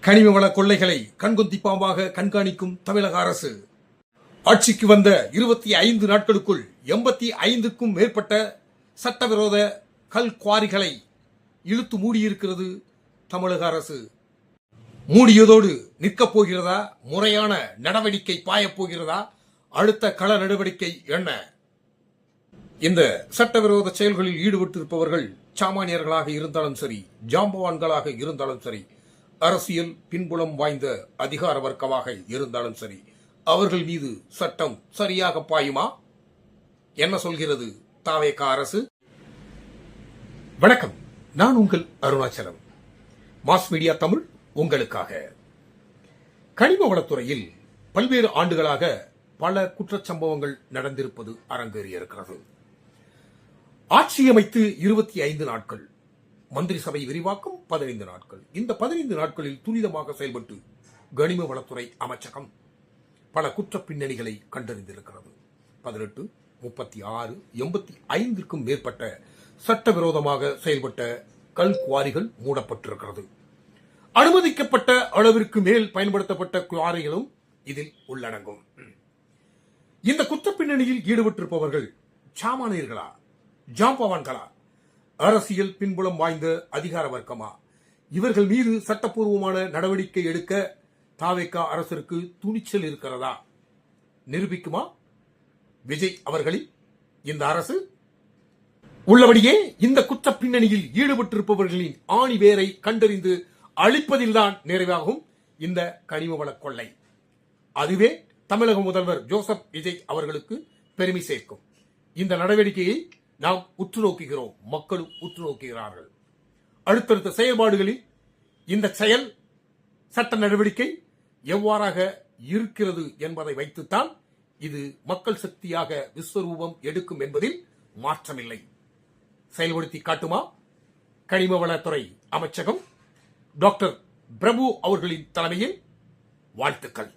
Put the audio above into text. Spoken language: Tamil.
கனிம வள கொள்ளைகளை கண்கொத்தி பாம்பாக கண்காணிக்கும் தமிழக அரசு ஆட்சிக்கு வந்த 25 நாட்களுக்குள் 85க்கும் மேற்பட்ட சட்டவிரோத கல் குவாரிகளை இழுத்து மூடியிருக்கிறது தமிழக அரசு. மூடியதோடு நிற்கப் போகிறதா? முறையான நடவடிக்கை பாயப் போகிறதா? அடுத்த கள நடவடிக்கை என்ன? இந்த சட்டவிரோத செயல்களில் ஈடுபட்டிருப்பவர்கள் சாமானியர்களாக இருந்தாலும் சரி, ஜாம்பவான்களாக இருந்தாலும் சரி, அரசியல் பின்புலம் வாய்ந்த அதிகார வர்க்கமாக இருந்தாலும் சரி, அவர்கள் மீது சட்டம் சரியாக பாயுமா? என்ன சொல்கிறது தாவேக அரசு? வணக்கம், நான் உங்கள் அருணாச்சலம். மாஸ் மீடியா தமிழ் உங்களுக்காக. கனிம வளத்துறையில் பல்வேறு ஆண்டுகளாக பல குற்றச்சம்பவங்கள் நடந்திருப்பது அரங்கேறியிருக்கிறது. ஆட்சியமைத்து 25 நாட்கள், மந்திரி சபை விரிவாக்கம் 15 நாட்கள். இந்த 15 நாட்களில் துரிதமாக செயல்பட்டு கனிம வளத்துறை அமைச்சகம் பல குற்ற பின்னணிகளை கண்டறிந்திருக்கிறது. 18, 36, 85க்கும் மேற்பட்ட சட்டவிரோதமாக செயல்பட்ட கல் குவாரிகள் மூடப்பட்டிருக்கிறது. அனுமதிக்கப்பட்ட அளவிற்கு மேல் பயன்படுத்தப்பட்ட குவாரிகளும் இதில் உள்ளடங்கும். இந்த குற்ற பின்னணியில் ஈடுபட்டிருப்பவர்கள் சாமானியர்களா, ஜாம்பவான்களா, அரசியல் பின்புலம் வாய்ந்த அதிகார வர்க்கமா? இவர்கள் மீது சட்டப்பூர்வமான நடவடிக்கை எடுக்க தாவேக அரசிற்கு துணிச்சல் இருக்கிறதா? நிரூபிக்குமா விஜய் அவர்களின் இந்த அரசு? உள்ளபடியே இந்த குற்ற பின்னணியில் ஈடுபட்டிருப்பவர்களின் ஆணி வேரை கண்டறிந்து அழிப்பதில்தான் நிறைவாகும் இந்த கனிம வள கொள்ளை. அதுவே தமிழக முதல்வர் ஜோசப் விஜய் அவர்களுக்கு பெருமை சேர்க்கும். இந்த நடவடிக்கையை நாம் உற்று நோக்குகிறோம், மக்களும் உற்று நோக்குகிறார்கள். அடுத்தடுத்த செயல்பாடுகளில் இந்த செயல் சட்ட நடவடிக்கை எவ்வாறாக இருக்கிறது என்பதை வைத்துத்தான் இது மக்கள் சக்தியாக விஸ்வரூபம் எடுக்கும் என்பதில் மாற்றமில்லை. செயல்படுத்தி காட்டுமா கனிம வளத்துறை அமைச்சகம்? டாக்டர் பிரபு அவர்களின் தலைமையில் வாழ்த்துக்கள்.